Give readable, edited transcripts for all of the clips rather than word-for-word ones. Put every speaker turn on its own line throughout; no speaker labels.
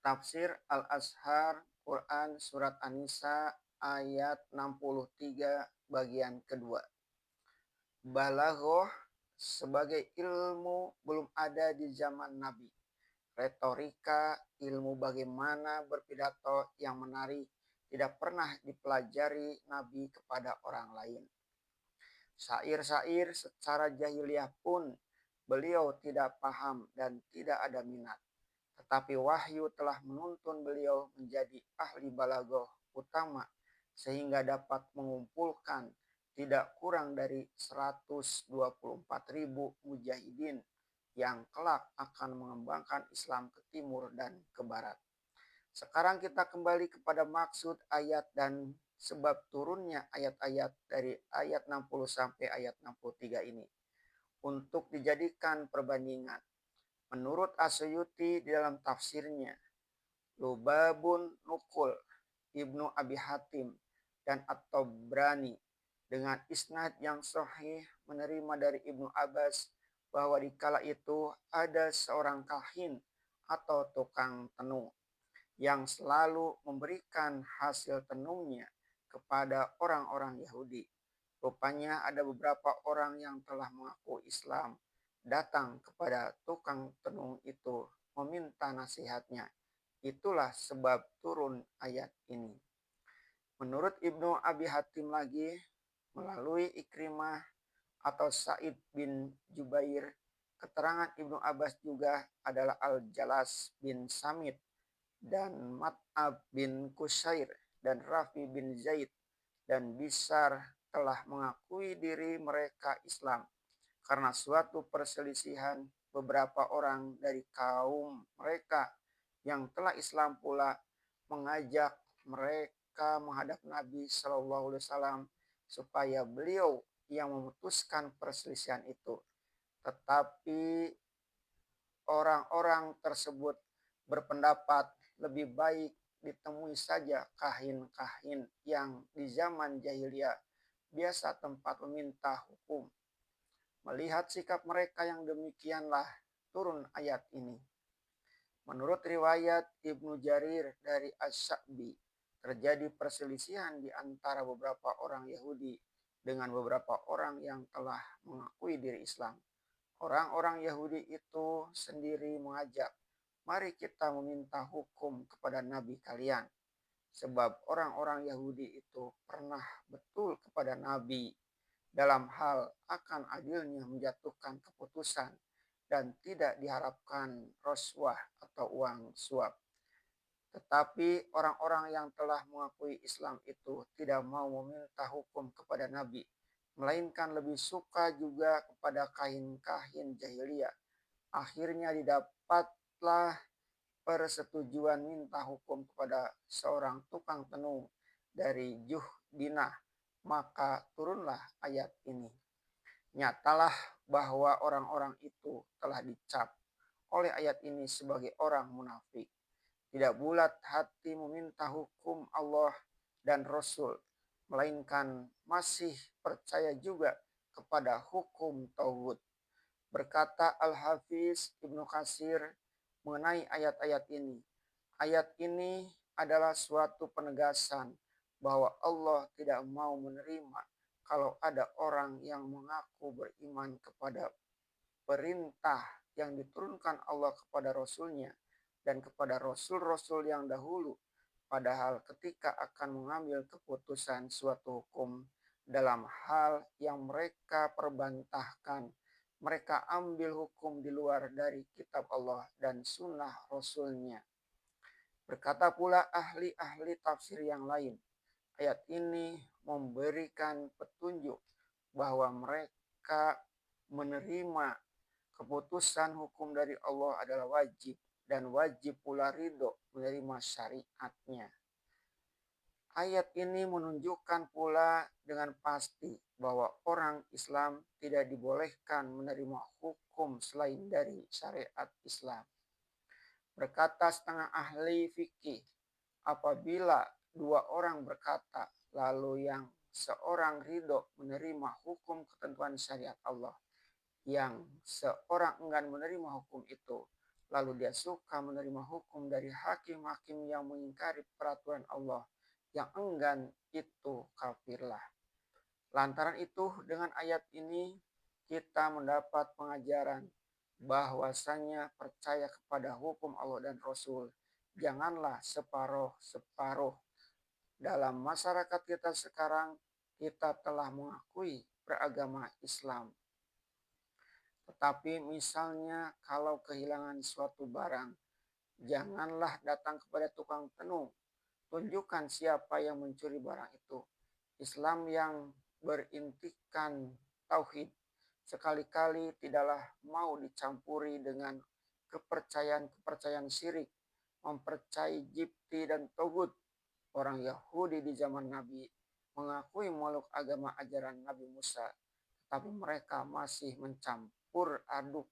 Tafsir Al-Azhar Quran Surat An-Nisa ayat 63 bagian kedua. Balaghah sebagai ilmu belum ada di zaman Nabi. Retorika, ilmu bagaimana berpidato yang menarik tidak pernah dipelajari Nabi kepada orang lain. Syair-syair secara jahiliyah pun beliau tidak paham dan tidak ada minat. Tetapi wahyu telah menuntun beliau menjadi ahli balaghah utama sehingga dapat mengumpulkan tidak kurang dari 124.000 mujahidin yang kelak akan mengembangkan Islam ke timur dan ke barat. Sekarang kita kembali kepada maksud ayat dan sebab turunnya ayat-ayat dari ayat 60 sampai ayat 63 ini untuk dijadikan perbandingan. Menurut Asyuti di dalam tafsirnya, Lubabun Nukul, Ibnu Abi Hatim, dan At-Tabrani dengan isnad yang sahih menerima dari Ibnu Abbas bahwa di kala itu ada seorang kahin atau tukang tenung yang selalu memberikan hasil tenungnya kepada orang-orang Yahudi. Rupanya ada beberapa orang yang telah mengaku Islam datang kepada tukang tenung itu meminta nasihatnya. Itulah sebab turun ayat ini. Menurut Ibnu Abi Hatim lagi, melalui Ikrimah atau Sa'id bin Jubair, keterangan Ibnu Abbas juga adalah Al-Jalas bin Samit dan Mat'ab bin Kusair dan Rafi bin Zaid dan Bisar telah mengakui diri mereka Islam karena suatu perselisihan beberapa orang dari kaum mereka yang telah Islam pula mengajak mereka menghadap Nabi SAW supaya beliau yang memutuskan perselisihan itu. Tetapi orang-orang tersebut berpendapat lebih baik ditemui saja kahin-kahin yang di zaman jahiliyah biasa tempat meminta hukum. Melihat sikap mereka yang demikianlah turun ayat ini. Menurut riwayat Ibnu Jarir dari Asy-Sya'bi, terjadi perselisihan di antara beberapa orang Yahudi dengan beberapa orang yang telah mengakui diri Islam. Orang-orang Yahudi itu sendiri mengajak, mari kita meminta hukum kepada Nabi kalian. Sebab orang-orang Yahudi itu pernah betul kepada Nabi dalam hal akan adilnya menjatuhkan keputusan dan tidak diharapkan roswah atau uang suap. Tetapi orang-orang yang telah mengakui Islam itu tidak mau meminta hukum kepada Nabi, melainkan lebih suka juga kepada kahin-kahin jahiliyah. Akhirnya didapatlah persetujuan minta hukum kepada seorang tukang tenung dari Juhdinah, maka turunlah ayat ini. Nyatalah bahwa orang-orang itu telah dicap oleh ayat ini sebagai orang munafik. Tidak bulat hati meminta hukum Allah dan Rasul, melainkan masih percaya juga kepada hukum tauhid. Berkata Al-Hafiz Ibnu Katsir mengenai ayat-ayat ini. Ayat ini adalah suatu penegasan bahwa Allah tidak mau menerima kalau ada orang yang mengaku beriman kepada perintah yang diturunkan Allah kepada Rasulnya dan kepada Rasul-Rasul yang dahulu. Padahal ketika akan mengambil keputusan suatu hukum dalam hal yang mereka perbantahkan, mereka ambil hukum di luar dari kitab Allah dan sunnah Rasulnya. Berkata pula ahli-ahli tafsir yang lain, ayat ini memberikan petunjuk bahwa mereka menerima keputusan hukum dari Allah adalah wajib dan wajib pula ridho menerima syariatnya. Ayat ini menunjukkan pula dengan pasti bahwa orang Islam tidak dibolehkan menerima hukum selain dari syariat Islam. Berkata setengah ahli fikih, apabila dua orang berkata, lalu yang seorang ridho menerima hukum ketentuan syariat Allah, yang seorang enggan menerima hukum itu, lalu dia suka menerima hukum dari hakim-hakim yang mengingkari peraturan Allah yang enggan, itu kafirlah. Lantaran itu, dengan ayat ini kita mendapat pengajaran bahwasanya percaya kepada hukum Allah dan Rasul janganlah separuh-separuh. Dalam masyarakat kita sekarang, kita telah mengakui beragama Islam. Tetapi misalnya kalau kehilangan suatu barang, janganlah datang kepada tukang tenung. Tunjukkan siapa yang mencuri barang itu. Islam yang berintikan tauhid sekali-kali tidaklah mau dicampuri dengan kepercayaan-kepercayaan syirik, mempercayai jibti dan togut. Orang Yahudi di zaman Nabi mengakui meluk agama ajaran Nabi Musa, tapi mereka masih mencampur aduk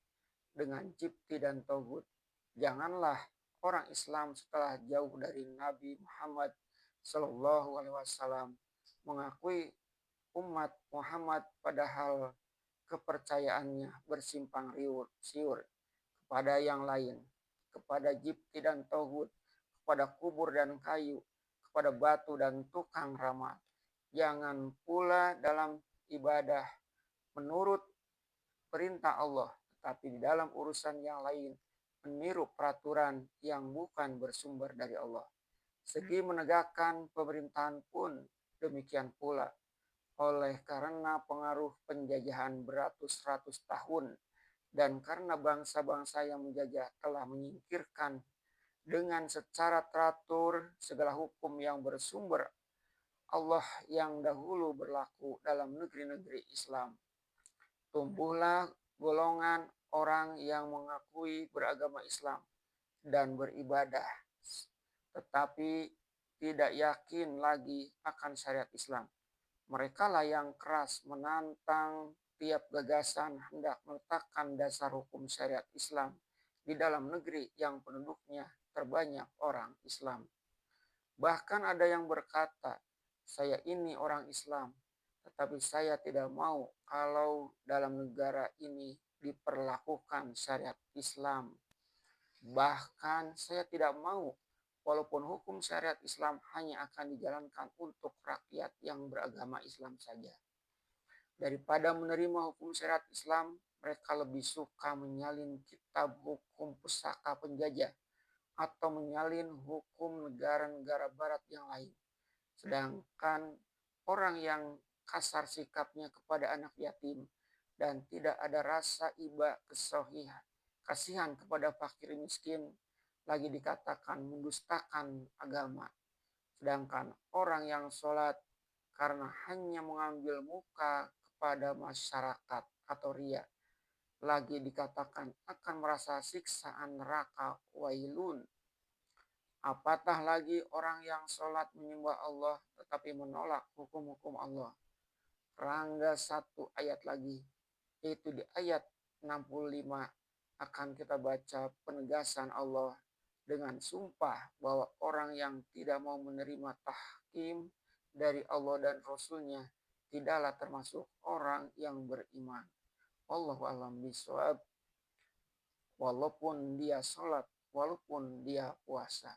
dengan jibti dan togut. Janganlah orang Islam setelah jauh dari Nabi Muhammad Sallallahu Alaihi Wasallam mengakui umat Muhammad padahal kepercayaannya bersimpang siur kepada yang lain, kepada jibti dan togut, kepada kubur dan kayu, kepada batu dan tukang ramal. Jangan pula dalam ibadah menurut perintah Allah, tetapi di dalam urusan yang lain meniru peraturan yang bukan bersumber dari Allah. Segi menegakkan pemerintahan pun demikian pula. Oleh karena pengaruh penjajahan beratus-ratus tahun dan karena bangsa-bangsa yang menjajah telah menyingkirkan dengan secara teratur segala hukum yang bersumber Allah yang dahulu berlaku dalam negeri-negeri Islam, tumbuhlah golongan orang yang mengakui beragama Islam dan beribadah, tetapi tidak yakin lagi akan syariat Islam. Mereka lah yang keras menantang tiap gagasan hendak meletakkan dasar hukum syariat Islam di dalam negeri yang penduduknya terbanyak orang Islam. Bahkan ada yang berkata, saya ini orang Islam, tetapi saya tidak mau kalau dalam negara ini diperlakukan syariat Islam. Bahkan saya tidak mau walaupun hukum syariat Islam hanya akan dijalankan untuk rakyat yang beragama Islam saja. Daripada menerima hukum syariat Islam, mereka lebih suka menyalin kitab hukum pusaka penjajah atau menyalin hukum negara-negara barat yang lain. Sedangkan orang yang kasar sikapnya kepada anak yatim dan tidak ada rasa iba kasihan kepada fakir miskin, lagi dikatakan mendustakan agama. Sedangkan orang yang sholat karena hanya mengambil muka kepada masyarakat atau ria, lagi dikatakan akan merasa siksaan neraka wailun. Apatah lagi orang yang sholat menyembah Allah tetapi menolak hukum-hukum Allah. Rangga satu ayat lagi, yaitu di ayat 65 akan kita baca penegasan Allah dengan sumpah bahwa orang yang tidak mau menerima tahkim dari Allah dan Rasulnya tidaklah termasuk orang yang beriman. Wallahu a'lam bishawab. Walaupun dia sholat, walaupun dia puasa.